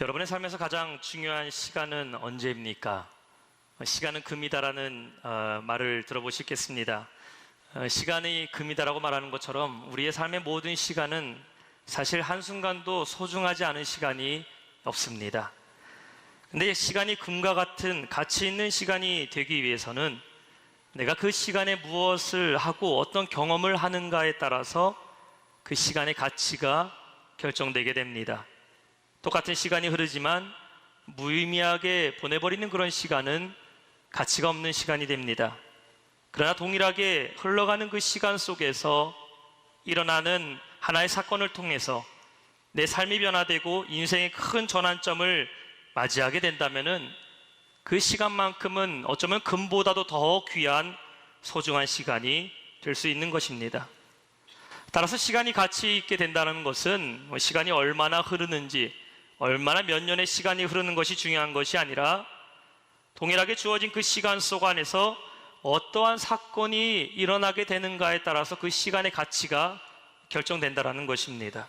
여러분의 삶에서 가장 중요한 시간은 언제입니까? 시간은 금이다라는 말을 들어보시겠습니다. 시간이 금이다라고 말하는 것처럼 우리의 삶의 모든 시간은 사실 한순간도 소중하지 않은 시간이 없습니다. 근데 시간이 금과 같은 가치 있는 시간이 되기 위해서는 내가 그 시간에 무엇을 하고 어떤 경험을 하는가에 따라서 그 시간의 가치가 결정되게 됩니다. 똑같은 시간이 흐르지만 무의미하게 보내버리는 그런 시간은 가치가 없는 시간이 됩니다. 그러나 동일하게 흘러가는 그 시간 속에서 일어나는 하나의 사건을 통해서 내 삶이 변화되고 인생의 큰 전환점을 맞이하게 된다면은 그 시간만큼은 어쩌면 금보다도 더 귀한 소중한 시간이 될 수 있는 것입니다. 따라서 시간이 가치 있게 된다는 것은 시간이 얼마나 흐르는지, 얼마나 몇 년의 시간이 흐르는 것이 중요한 것이 아니라 동일하게 주어진 그 시간 속 안에서 어떠한 사건이 일어나게 되는가에 따라서 그 시간의 가치가 결정된다는 것입니다.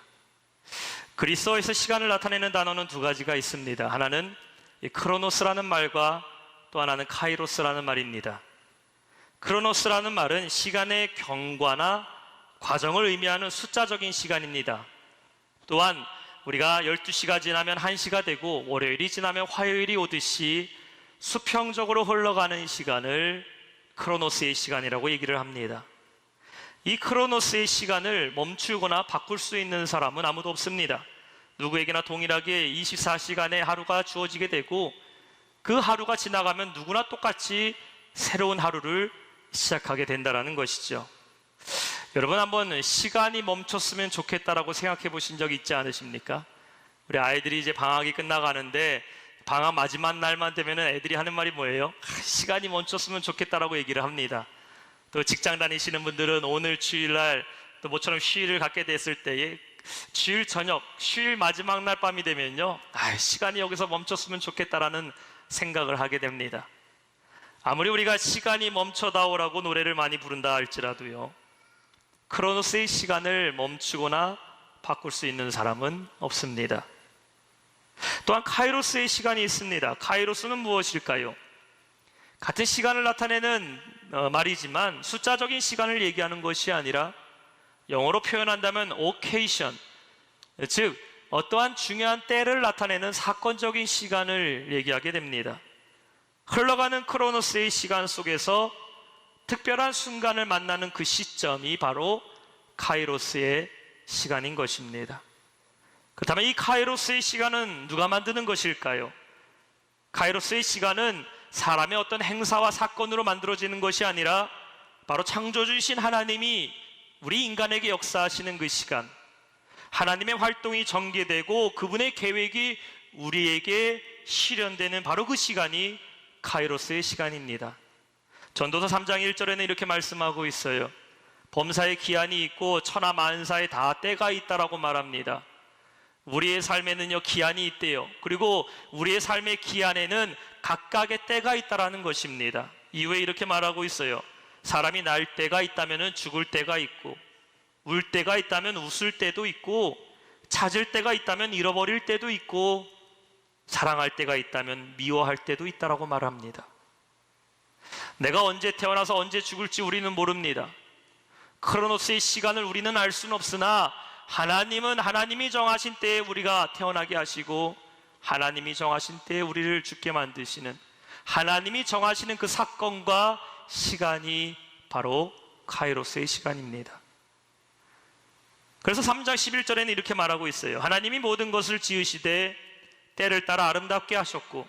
그리스어에서 시간을 나타내는 단어는 두 가지가 있습니다. 하나는 크로노스라는 말과 또 하나는 카이로스라는 말입니다. 크로노스라는 말은 시간의 경과나 과정을 의미하는 숫자적인 시간입니다. 또한 우리가 12시가 지나면 1시가 되고 월요일이 지나면 화요일이 오듯이 수평적으로 흘러가는 시간을 크로노스의 시간이라고 얘기를 합니다. 이 크로노스의 시간을 멈추거나 바꿀 수 있는 사람은 아무도 없습니다. 누구에게나 동일하게 24시간의 하루가 주어지게 되고 그 하루가 지나가면 누구나 똑같이 새로운 하루를 시작하게 된다는 것이죠. 여러분, 한번 시간이 멈췄으면 좋겠다라고 생각해 보신 적 있지 않으십니까? 우리 아이들이 이제 방학이 끝나가는데 방학 마지막 날만 되면 애들이 하는 말이 뭐예요? 시간이 멈췄으면 좋겠다라고 얘기를 합니다. 또 직장 다니시는 분들은 오늘 주일날 또 모처럼 휴일을 갖게 됐을 때에 주일 저녁, 휴일 마지막 날 밤이 되면요, 시간이 여기서 멈췄으면 좋겠다라는 생각을 하게 됩니다. 아무리 우리가 시간이 멈춰다오라고 노래를 많이 부른다 할지라도요, 크로노스의 시간을 멈추거나 바꿀 수 있는 사람은 없습니다. 또한 카이로스의 시간이 있습니다. 카이로스는 무엇일까요? 같은 시간을 나타내는 말이지만 숫자적인 시간을 얘기하는 것이 아니라 영어로 표현한다면 occasion, 즉 어떠한 중요한 때를 나타내는 사건적인 시간을 얘기하게 됩니다. 흘러가는 크로노스의 시간 속에서 특별한 순간을 만나는 그 시점이 바로 카이로스의 시간인 것입니다. 그렇다면 이 카이로스의 시간은 누가 만드는 것일까요? 카이로스의 시간은 사람의 어떤 행사와 사건으로 만들어지는 것이 아니라 바로 창조주이신 하나님이 우리 인간에게 역사하시는 그 시간, 하나님의 활동이 전개되고 그분의 계획이 우리에게 실현되는 바로 그 시간이 카이로스의 시간입니다. 전도서 3장 1절에는 이렇게 말씀하고 있어요. 범사의 기한이 있고 천하 만사에 다 때가 있다라고 말합니다. 우리의 삶에는요, 기한이 있대요. 그리고 우리의 삶의 기한에는 각각의 때가 있다라는 것입니다. 이후에 이렇게 말하고 있어요. 사람이 날 때가 있다면 죽을 때가 있고, 울 때가 있다면 웃을 때도 있고, 찾을 때가 있다면 잃어버릴 때도 있고, 사랑할 때가 있다면 미워할 때도 있다라고 말합니다. 내가 언제 태어나서 언제 죽을지 우리는 모릅니다. 크로노스의 시간을 우리는 알 수는 없으나 하나님은 하나님이 정하신 때에 우리가 태어나게 하시고 하나님이 정하신 때에 우리를 죽게 만드시는, 하나님이 정하시는 그 사건과 시간이 바로 카이로스의 시간입니다. 그래서 3장 11절에는 이렇게 말하고 있어요. 하나님이 모든 것을 지으시되 때를 따라 아름답게 하셨고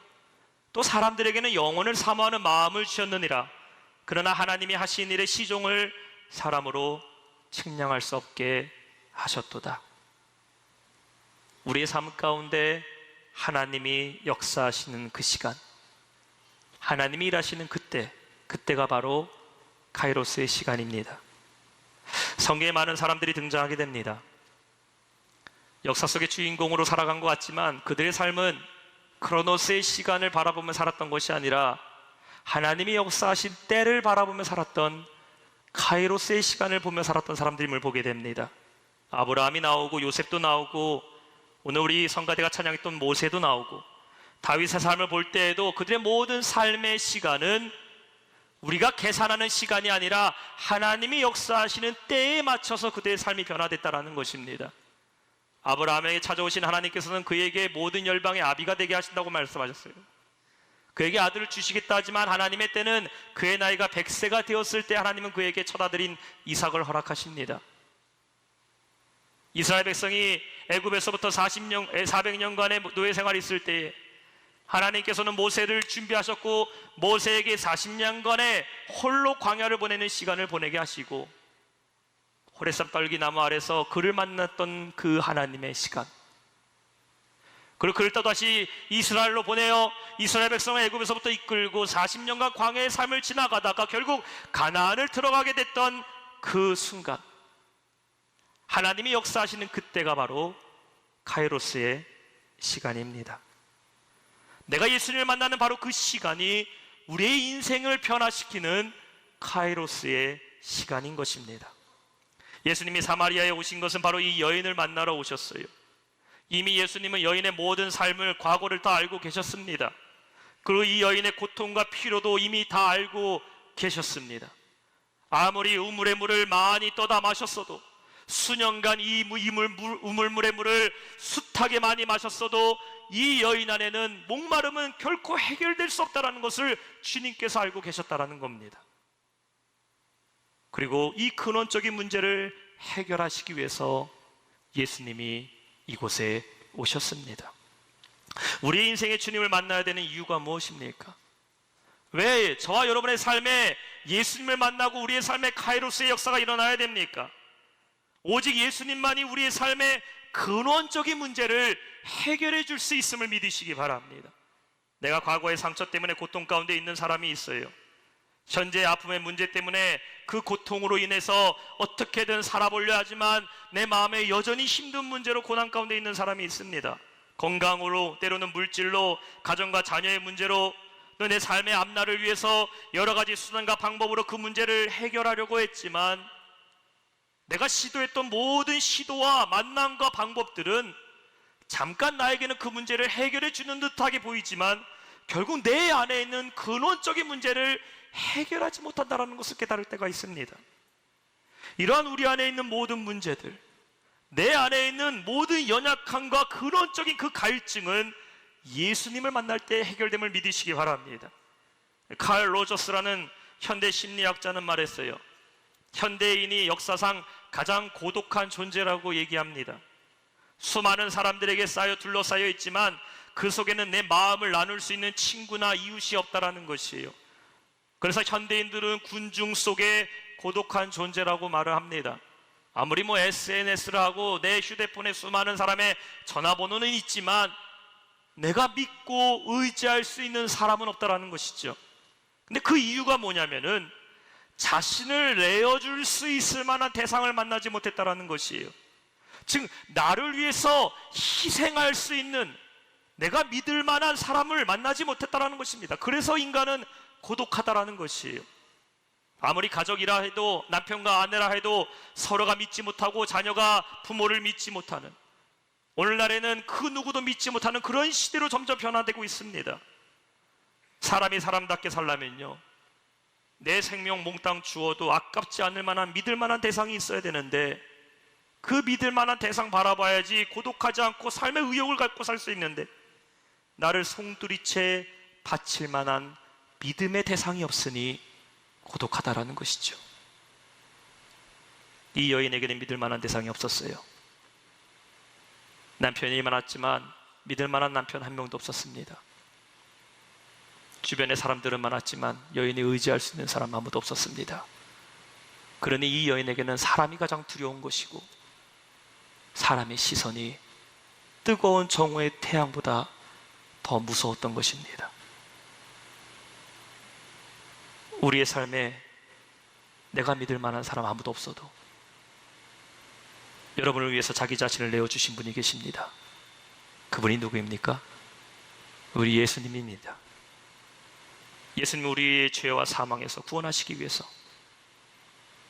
또 사람들에게는 영혼을 사모하는 마음을 주셨느니라. 그러나 하나님이 하신 일의 시종을 사람으로 측량할 수 없게 하셨도다. 우리의 삶 가운데 하나님이 역사하시는 그 시간, 하나님이 일하시는 그때가 바로 카이로스의 시간입니다. 성경에 많은 사람들이 등장하게 됩니다. 역사 속의 주인공으로 살아간 것 같지만 그들의 삶은 크로노스의 시간을 바라보며 살았던 것이 아니라 하나님이 역사하신 때를 바라보며 살았던 카이로스의 시간을 보며 살았던 사람들임을 보게 됩니다. 아브라함이 나오고 요셉도 나오고 오늘 우리 성가대가 찬양했던 모세도 나오고 다윗의 삶을 볼 때에도 그들의 모든 삶의 시간은 우리가 계산하는 시간이 아니라 하나님이 역사하시는 때에 맞춰서 그들의 삶이 변화됐다는 것입니다. 아브라함에게 찾아오신 하나님께서는 그에게 모든 열방의 아비가 되게 하신다고 말씀하셨어요. 그에게 아들을 주시겠다 하지만 하나님의 때는 그의 나이가 100세가 되었을 때 하나님은 그에게 첫 아들인 이삭을 허락하십니다. 이스라엘 백성이 애굽에서부터 400년간의 노예 생활이 있을 때에 하나님께서는 모세를 준비하셨고 모세에게 40년간의 홀로 광야를 보내는 시간을 보내게 하시고 호레삽 떨기나무 아래서 그를 만났던 그 하나님의 시간, 그리고 그를 또다시 이스라엘로 보내어 이스라엘 백성을 애굽에서부터 이끌고 40년간 광야의 삶을 지나가다가 결국 가나안을 들어가게 됐던 그 순간, 하나님이 역사하시는 그때가 바로 카이로스의 시간입니다. 내가 예수님을 만나는 바로 그 시간이 우리의 인생을 변화시키는 카이로스의 시간인 것입니다. 예수님이 사마리아에 오신 것은 바로 이 여인을 만나러 오셨어요. 이미 예수님은 여인의 모든 삶을, 과거를 다 알고 계셨습니다. 그리고 이 여인의 고통과 피로도 이미 다 알고 계셨습니다. 아무리 우물의 물을 많이 떠다 마셨어도, 수년간 이 우물물의 물을 숱하게 많이 마셨어도 이 여인 안에는 목마름은 결코 해결될 수 없다는 것을 주님께서 알고 계셨다는 겁니다. 그리고 이 근원적인 문제를 해결하시기 위해서 예수님이 이곳에 오셨습니다. 우리의 인생에 주님을 만나야 되는 이유가 무엇입니까? 왜 저와 여러분의 삶에 예수님을 만나고 우리의 삶에 카이로스의 역사가 일어나야 됩니까? 오직 예수님만이 우리의 삶의 근원적인 문제를 해결해 줄 수 있음을 믿으시기 바랍니다. 내가 과거의 상처 때문에 고통 가운데 있는 사람이 있어요. 현재의 아픔의 문제 때문에 그 고통으로 인해서 어떻게든 살아보려 하지만 내 마음에 여전히 힘든 문제로 고난 가운데 있는 사람이 있습니다. 건강으로, 때로는 물질로, 가정과 자녀의 문제로, 또 내 삶의 앞날을 위해서 여러 가지 수단과 방법으로 그 문제를 해결하려고 했지만 내가 시도했던 모든 시도와 만남과 방법들은 잠깐 나에게는 그 문제를 해결해 주는 듯하게 보이지만 결국 내 안에 있는 근원적인 문제를 해결하지 못한다는 것을 깨달을 때가 있습니다. 이러한 우리 안에 있는 모든 문제들, 내 안에 있는 모든 연약함과 근원적인 그 갈증은 예수님을 만날 때 해결됨을 믿으시기 바랍니다. 칼 로저스라는 현대 심리학자는 말했어요. 현대인이 역사상 가장 고독한 존재라고 얘기합니다. 수많은 사람들에게 둘러싸여 있지만 그 속에는 내 마음을 나눌 수 있는 친구나 이웃이 없다라는 것이에요. 그래서 현대인들은 군중 속에 고독한 존재라고 말을 합니다. 아무리 SNS를 하고 내 휴대폰에 수많은 사람의 전화번호는 있지만 내가 믿고 의지할 수 있는 사람은 없다라는 것이죠. 근데 그 이유가 뭐냐면은 자신을 내어줄 수 있을 만한 대상을 만나지 못했다라는 것이에요. 즉 나를 위해서 희생할 수 있는, 내가 믿을 만한 사람을 만나지 못했다라는 것입니다. 그래서 인간은 고독하다라는 것이에요. 아무리 가족이라 해도, 남편과 아내라 해도 서로가 믿지 못하고 자녀가 부모를 믿지 못하는, 오늘날에는 그 누구도 믿지 못하는 그런 시대로 점점 변화되고 있습니다. 사람이 사람답게 살려면요, 내 생명 몽땅 주어도 아깝지 않을 만한 믿을 만한 대상이 있어야 되는데 그 믿을 만한 대상 바라봐야지 고독하지 않고 삶의 의욕을 갖고 살 수 있는데 나를 송두리째 바칠 만한 믿음의 대상이 없으니 고독하다라는 것이죠. 이 여인에게는 믿을 만한 대상이 없었어요. 남편이 많았지만 믿을 만한 남편 한 명도 없었습니다. 주변에 사람들은 많았지만 여인이 의지할 수 있는 사람 아무도 없었습니다. 그러니 이 여인에게는 사람이 가장 두려운 것이고 사람의 시선이 뜨거운 정오의 태양보다 더 무서웠던 것입니다. 우리의 삶에 내가 믿을 만한 사람 아무도 없어도 여러분을 위해서 자기 자신을 내어주신 분이 계십니다. 그분이 누구입니까? 우리 예수님입니다. 예수님은 우리의 죄와 사망에서 구원하시기 위해서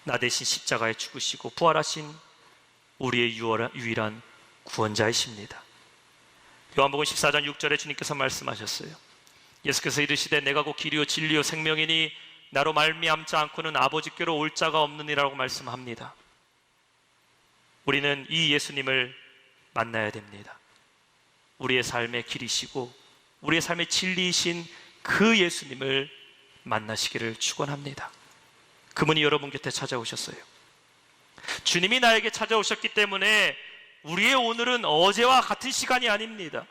나 대신 십자가에 죽으시고 부활하신 우리의 유일한 구원자이십니다. 요한복음 14장 6절에 주님께서 말씀하셨어요. 예수께서 이르시되 내가 곧 길이요 진리요 생명이니 나로 말미암지 않고는 아버지께로 올 자가 없느니라고 말씀합니다. 우리는 이 예수님을 만나야 됩니다. 우리의 삶의 길이시고 우리의 삶의 진리이신 그 예수님을 만나시기를 축원합니다. 그분이 여러분 곁에 찾아오셨어요. 주님이 나에게 찾아오셨기 때문에 우리의 오늘은 어제와 같은 시간이 아닙니다.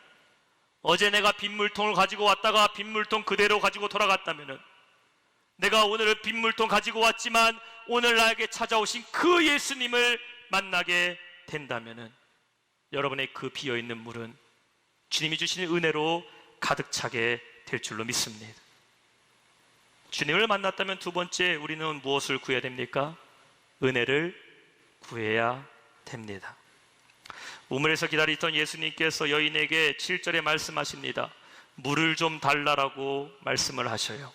어제 내가 빗물통을 가지고 왔다가 빗물통 그대로 가지고 돌아갔다면, 내가 오늘은 빗물통 가지고 왔지만 오늘 나에게 찾아오신 그 예수님을 만나게 된다면 여러분의 그 비어있는 물은 주님이 주시는 은혜로 가득 차게 될 줄로 믿습니다. 주님을 만났다면 두 번째 우리는 무엇을 구해야 됩니까? 은혜를 구해야 됩니다. 우물에서 기다리던 예수님께서 여인에게 7절에 말씀하십니다. 물을 좀 달라라고 말씀을 하셔요.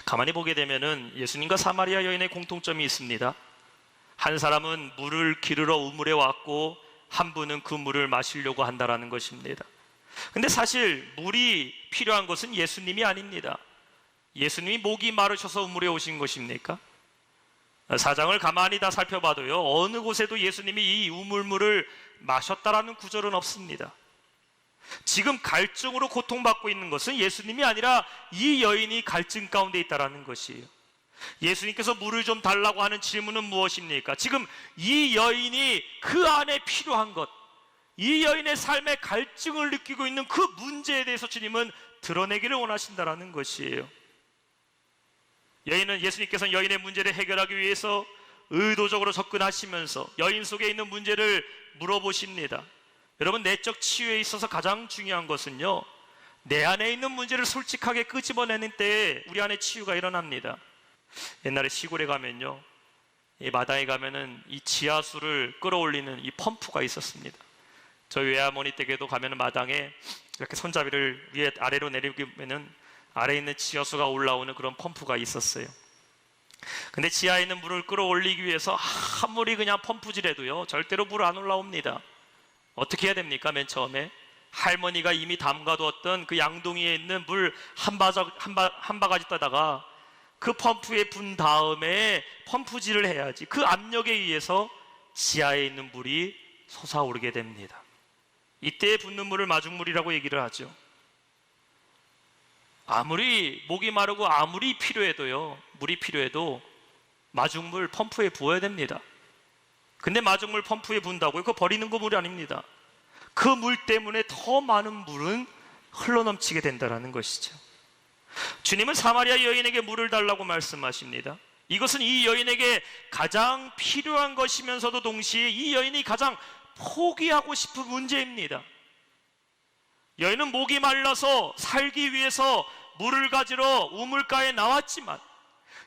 가만히 보게 되면은 예수님과 사마리아 여인의 공통점이 있습니다. 한 사람은 물을 기르러 우물에 왔고 한 분은 그 물을 마시려고 한다라는 것입니다. 근데 사실 물이 필요한 것은 예수님이 아닙니다. 예수님이 목이 마르셔서 우물에 오신 것입니까? 사장을 가만히 다 살펴봐도요, 어느 곳에도 예수님이 이 우물물을 마셨다라는 구절은 없습니다. 지금 갈증으로 고통받고 있는 것은 예수님이 아니라 이 여인이 갈증 가운데 있다라는 것이에요. 예수님께서 물을 좀 달라고 하는 질문은 무엇입니까? 지금 이 여인이 그 안에 필요한 것, 이 여인의 삶의 갈증을 느끼고 있는 그 문제에 대해서 주님은 드러내기를 원하신다라는 것이에요. 예수님께서는 여인의 문제를 해결하기 위해서 의도적으로 접근하시면서 여인 속에 있는 문제를 물어보십니다. 여러분, 내적 치유에 있어서 가장 중요한 것은요, 내 안에 있는 문제를 솔직하게 끄집어내는 때에 우리 안에 치유가 일어납니다. 옛날에 시골에 가면요, 이 마당에 가면은 이 지하수를 끌어올리는 이 펌프가 있었습니다. 저희 외할머니 댁에도 가면은 마당에 이렇게 손잡이를 위에 아래로 내리면은 아래에 있는 지하수가 올라오는 그런 펌프가 있었어요. 근데 지하에 있는 물을 끌어올리기 위해서 아무리 그냥 펌프질해도요, 절대로 물 안 올라옵니다. 어떻게 해야 됩니까? 맨 처음에 할머니가 이미 담가두었던 그 양동이에 있는 물 한 바가지 떠다가 그 펌프에 분 다음에 펌프질을 해야지 그 압력에 의해서 지하에 있는 물이 솟아오르게 됩니다. 이때 붓는 물을 마중물이라고 얘기를 하죠. 아무리 목이 마르고 아무리 필요해도요, 물이 필요해도 마중물 펌프에 부어야 됩니다. 근데 마중물 펌프에 부은다고요? 그거 버리는 거 물이 아닙니다. 그 물 때문에 더 많은 물은 흘러넘치게 된다는 것이죠. 주님은 사마리아 여인에게 물을 달라고 말씀하십니다. 이것은 이 여인에게 가장 필요한 것이면서도 동시에 이 여인이 가장 포기하고 싶은 문제입니다. 여인은 목이 말라서 살기 위해서 물을 가지러 우물가에 나왔지만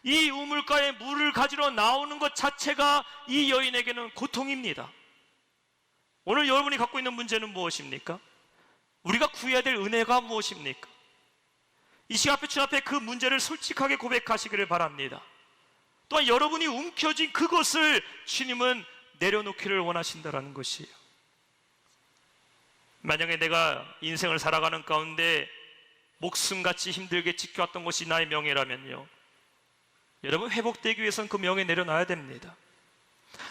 이 우물가에 물을 가지러 나오는 것 자체가 이 여인에게는 고통입니다. 오늘 여러분이 갖고 있는 문제는 무엇입니까? 우리가 구해야 될 은혜가 무엇입니까? 이 시간 앞에 주 앞에 그 문제를 솔직하게 고백하시기를 바랍니다. 또한 여러분이 움켜쥔 그것을 주님은 내려놓기를 원하신다는 것이에요. 만약에 내가 인생을 살아가는 가운데 목숨같이 힘들게 지켜왔던 것이 나의 명예라면요, 여러분, 회복되기 위해서는 그 명예 내려놔야 됩니다.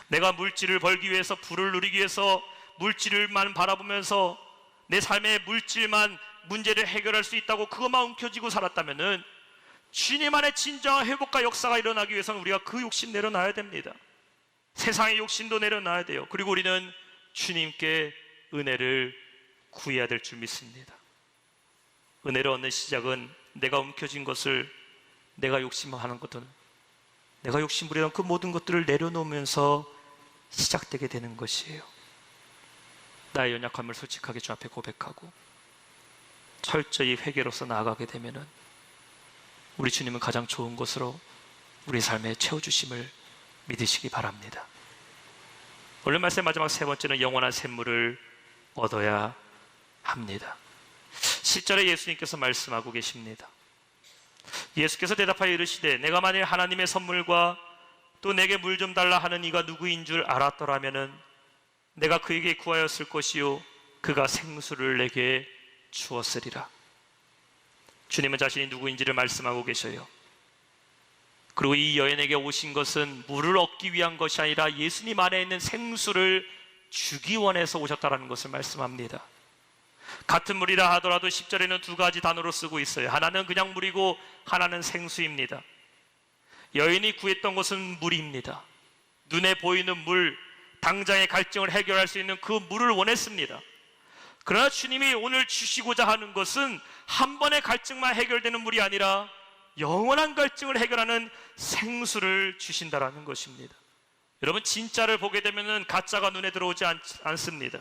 내가 물질을 벌기 위해서, 부를 누리기 위해서 물질만 바라보면서 내 삶의 물질만 문제를 해결할 수 있다고 그것만 움켜쥐고 살았다면은 주님 안에 진정한 회복과 역사가 일어나기 위해서는 우리가 그 욕심 내려놔야 됩니다. 세상의 욕심도 내려놔야 돼요. 그리고 우리는 주님께 은혜를 구해야 될 줄 믿습니다. 은혜를 얻는 시작은 내가 움켜쥔 것을, 내가 욕심하는 것들, 내가 욕심부리던 그 모든 것들을 내려놓으면서 시작되게 되는 것이에요. 나의 연약함을 솔직하게 주 앞에 고백하고 철저히 회개로서 나아가게 되면은 우리 주님은 가장 좋은 것으로 우리 삶에 채워주심을 믿으시기 바랍니다. 오늘 말씀 마지막 세 번째는 영원한 샘물을 얻어야 합니다. 10절에 예수님께서 말씀하고 계십니다. 예수께서 대답하여 이르시되 내가 만일 하나님의 선물과 또 내게 물 좀 달라 하는 이가 누구인 줄 알았더라면은 내가 그에게 구하였을 것이요 그가 생수를 내게 주었으리라. 주님은 자신이 누구인지를 말씀하고 계셔요. 그리고 이 여인에게 오신 것은 물을 얻기 위한 것이 아니라 예수님 안에 있는 생수를 주기 원해서 오셨다는 것을 말씀합니다. 같은 물이라 하더라도 10절에는 두 가지 단어로 쓰고 있어요. 하나는 그냥 물이고 하나는 생수입니다. 여인이 구했던 것은 물입니다. 눈에 보이는 물, 당장의 갈증을 해결할 수 있는 그 물을 원했습니다. 그러나 주님이 오늘 주시고자 하는 것은 한 번의 갈증만 해결되는 물이 아니라 영원한 갈증을 해결하는 생수를 주신다라는 것입니다. 여러분, 진짜를 보게 되면 가짜가 눈에 들어오지 않습니다.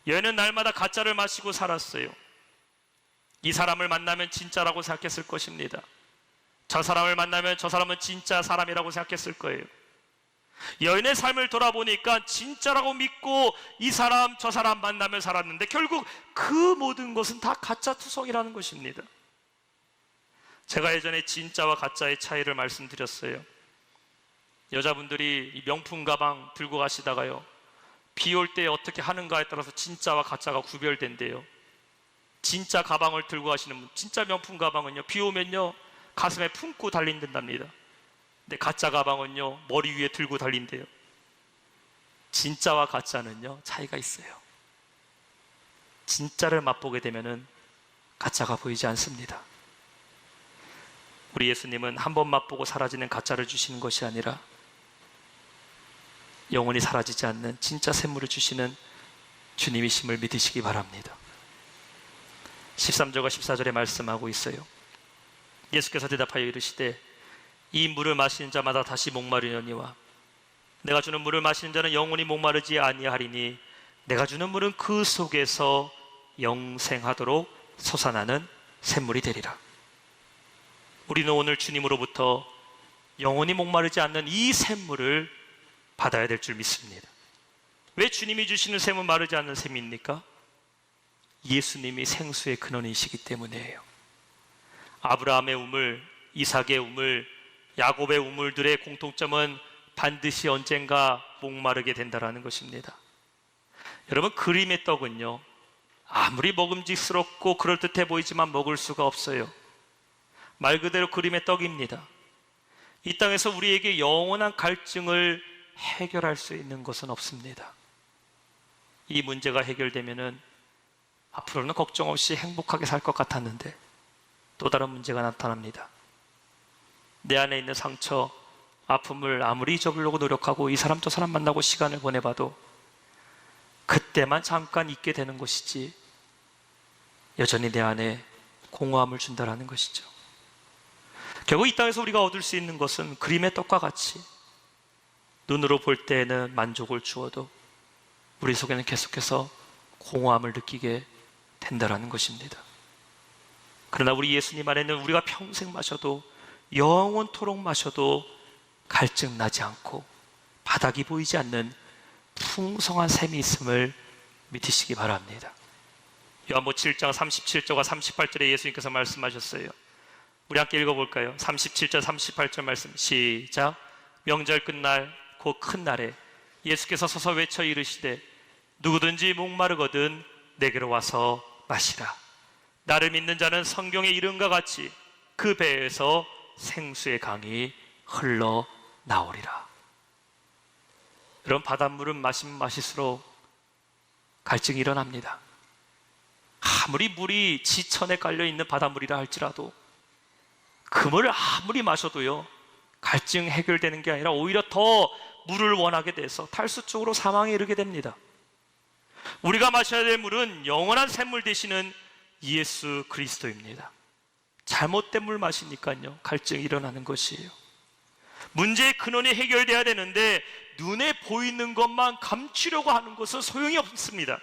여인은 날마다 가짜를 마시고 살았어요. 이 사람을 만나면 진짜라고 생각했을 것입니다. 저 사람을 만나면 저 사람은 진짜 사람이라고 생각했을 거예요. 여인의 삶을 돌아보니까 진짜라고 믿고 이 사람 저 사람 만나며 살았는데 결국 그 모든 것은 다 가짜 투성이라는 것입니다. 제가 예전에 진짜와 가짜의 차이를 말씀드렸어요. 여자분들이 이 명품 가방 들고 가시다가요, 비 올 때 어떻게 하는가에 따라서 진짜와 가짜가 구별된대요. 진짜 가방을 들고 가시는 분, 진짜 명품 가방은요, 비 오면요 가슴에 품고 달린답니다. 근데 가짜 가방은요 머리 위에 들고 달린대요. 진짜와 가짜는요 차이가 있어요. 진짜를 맛보게 되면은 가짜가 보이지 않습니다. 우리 예수님은 한 번 맛보고 사라지는 가짜를 주시는 것이 아니라 영원히 사라지지 않는 진짜 샘물을 주시는 주님이심을 믿으시기 바랍니다. 13절과 14절에 말씀하고 있어요. 예수께서 대답하여 이르시되 이 물을 마시는 자마다 다시 목마르려니와 내가 주는 물을 마시는 자는 영원히 목마르지 아니하리니 내가 주는 물은 그 속에서 영생하도록 솟아나는 샘물이 되리라. 우리는 오늘 주님으로부터 영원히 목마르지 않는 이 샘물을 받아야 될 줄 믿습니다. 왜 주님이 주시는 샘은 마르지 않는 샘입니까? 예수님이 생수의 근원이시기 때문이에요. 아브라함의 우물, 이삭의 우물, 야곱의 우물들의 공통점은 반드시 언젠가 목마르게 된다는 것입니다. 여러분, 그림의 떡은요 아무리 먹음직스럽고 그럴듯해 보이지만 먹을 수가 없어요. 말 그대로 그림의 떡입니다. 이 땅에서 우리에게 영원한 갈증을 해결할 수 있는 것은 없습니다. 이 문제가 해결되면은 앞으로는 걱정 없이 행복하게 살 것 같았는데 또 다른 문제가 나타납니다. 내 안에 있는 상처, 아픔을 아무리 잊어보려고 노력하고 이 사람 저 사람 만나고 시간을 보내봐도 그때만 잠깐 잊게 되는 것이지 여전히 내 안에 공허함을 준다라는 것이죠. 결국 이 땅에서 우리가 얻을 수 있는 것은 그림의 떡과 같이 눈으로 볼 때에는 만족을 주어도 우리 속에는 계속해서 공허함을 느끼게 된다라는 것입니다. 그러나 우리 예수님 안에는 우리가 평생 마셔도 영원토록 마셔도 갈증 나지 않고 바닥이 보이지 않는 풍성한 샘이 있음을 믿으시기 바랍니다. 요한복음 7장 37절과 38절에 예수님께서 말씀하셨어요. 우리 함께 읽어볼까요? 37절 38절 말씀 시작. 명절 끝날 그 큰 날에 예수께서 서서 외쳐 이르시되 누구든지 목마르거든 내게로 와서 마시라. 나를 믿는 자는 성경의 이름과 같이 그 배에서 생수의 강이 흘러나오리라. 이런 바닷물은 마시면 마실수록 갈증이 일어납니다. 아무리 물이 지천에 깔려있는 바닷물이라 할지라도 그 물을 아무리 마셔도요 갈증 해결되는 게 아니라 오히려 더 물을 원하게 돼서 탈수 쪽으로 사망에 이르게 됩니다. 우리가 마셔야 될 물은 영원한 샘물 되시는 예수 그리스도입니다. 잘못된 물 마시니까요 갈증이 일어나는 것이에요. 문제의 근원이 해결돼야 되는데 눈에 보이는 것만 감추려고 하는 것은 소용이 없습니다.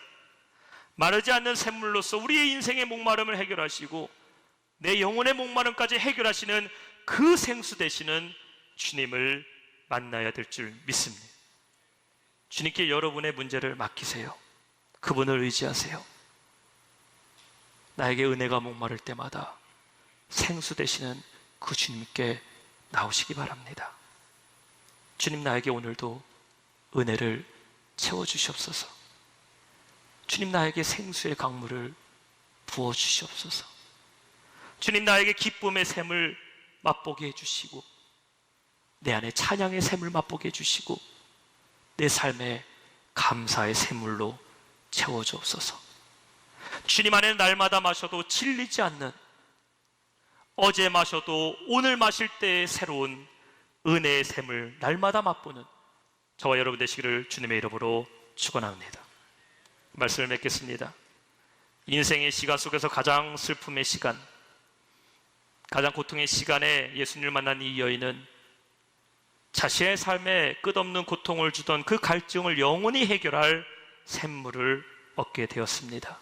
마르지 않는 샘물로서 우리의 인생의 목마름을 해결하시고 내 영혼의 목마름까지 해결하시는 그 생수 되시는 주님을 만나야 될 줄 믿습니다. 주님께 여러분의 문제를 맡기세요. 그분을 의지하세요. 나에게 은혜가 목마를 때마다 생수 되시는 그 주님께 나오시기 바랍니다. 주님, 나에게 오늘도 은혜를 채워주시옵소서. 주님, 나에게 생수의 강물을 부어주시옵소서. 주님, 나에게 기쁨의 샘을 맛보게 해주시고, 내 안에 찬양의 샘을 맛보게 해주시고, 내 삶에 감사의 샘물로 채워주옵소서. 주님 안에 날마다 마셔도 질리지 않는, 어제 마셔도 오늘 마실 때의 새로운 은혜의 샘을 날마다 맛보는 저와 여러분 되시기를 주님의 이름으로 축원합니다. 말씀을 맺겠습니다. 인생의 시간 속에서 가장 슬픔의 시간, 가장 고통의 시간에 예수님을 만난 이 여인은 자신의 삶에 끝없는 고통을 주던 그 갈증을 영원히 해결할 샘물을 얻게 되었습니다.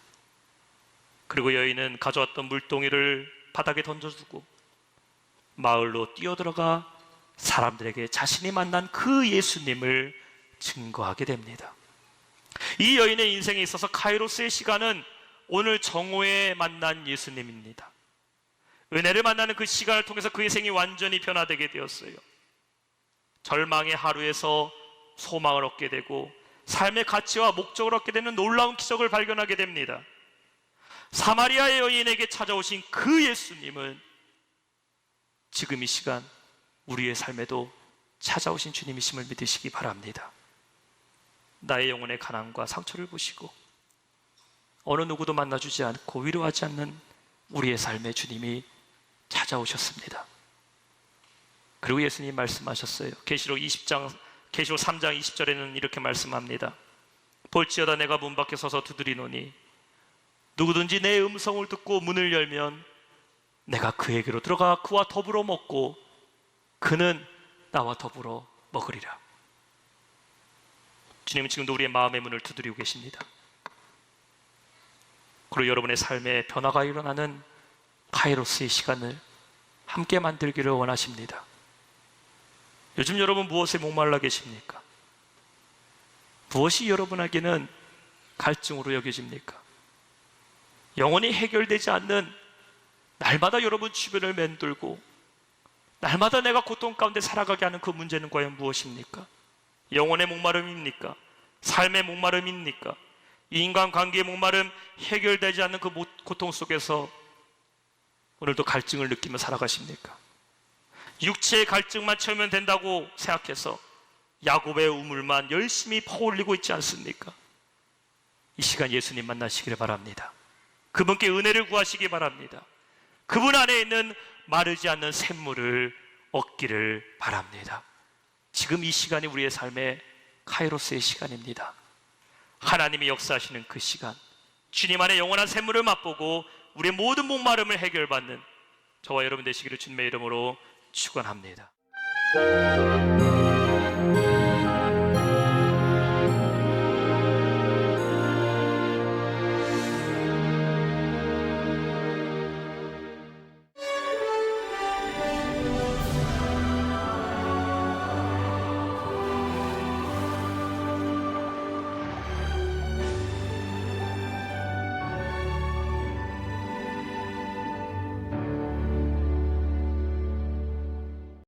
그리고 여인은 가져왔던 물동이를 바닥에 던져주고 마을로 뛰어들어가 사람들에게 자신이 만난 그 예수님을 증거하게 됩니다. 이 여인의 인생에 있어서 카이로스의 시간은 오늘 정오에 만난 예수님입니다. 은혜를 만나는 그 시간을 통해서 그의 생이 완전히 변화되게 되었어요. 절망의 하루에서 소망을 얻게 되고 삶의 가치와 목적을 얻게 되는 놀라운 기적을 발견하게 됩니다. 사마리아의 여인에게 찾아오신 그 예수님은 지금 이 시간 우리의 삶에도 찾아오신 주님이심을 믿으시기 바랍니다. 나의 영혼의 가난과 상처를 보시고 어느 누구도 만나주지 않고 위로하지 않는 우리의 삶의 주님이 찾아오셨습니다. 그리고 예수님이 말씀하셨어요. 계시록 3장 20절에는 이렇게 말씀합니다. 볼지어다 내가 문 밖에 서서 두드리노니 누구든지 내 음성을 듣고 문을 열면 내가 그에게로 들어가 그와 더불어 먹고 그는 나와 더불어 먹으리라. 주님은 지금도 우리의 마음의 문을 두드리고 계십니다. 그리고 여러분의 삶에 변화가 일어나는 카이로스의 시간을 함께 만들기를 원하십니다. 요즘 여러분 무엇에 목말라 계십니까? 무엇이 여러분에게는 갈증으로 여겨집니까? 영원히 해결되지 않는, 날마다 여러분 주변을 맴돌고 날마다 내가 고통 가운데 살아가게 하는 그 문제는 과연 무엇입니까? 영혼의 목마름입니까? 삶의 목마름입니까? 이 인간관계의 목마름, 해결되지 않는 그 고통 속에서 오늘도 갈증을 느끼며 살아가십니까? 육체의 갈증만 채우면 된다고 생각해서 야곱의 우물만 열심히 퍼올리고 있지 않습니까? 이 시간 예수님 만나시기를 바랍니다. 그분께 은혜를 구하시기 바랍니다. 그분 안에 있는 마르지 않는 샘물을 얻기를 바랍니다. 지금 이 시간이 우리의 삶의 카이로스의 시간입니다. 하나님이 역사하시는 그 시간, 주님 안에 영원한 샘물을 맛보고 우리의 모든 목마름을 해결받는 저와 여러분 되시기를 주님의 이름으로 축원합니다.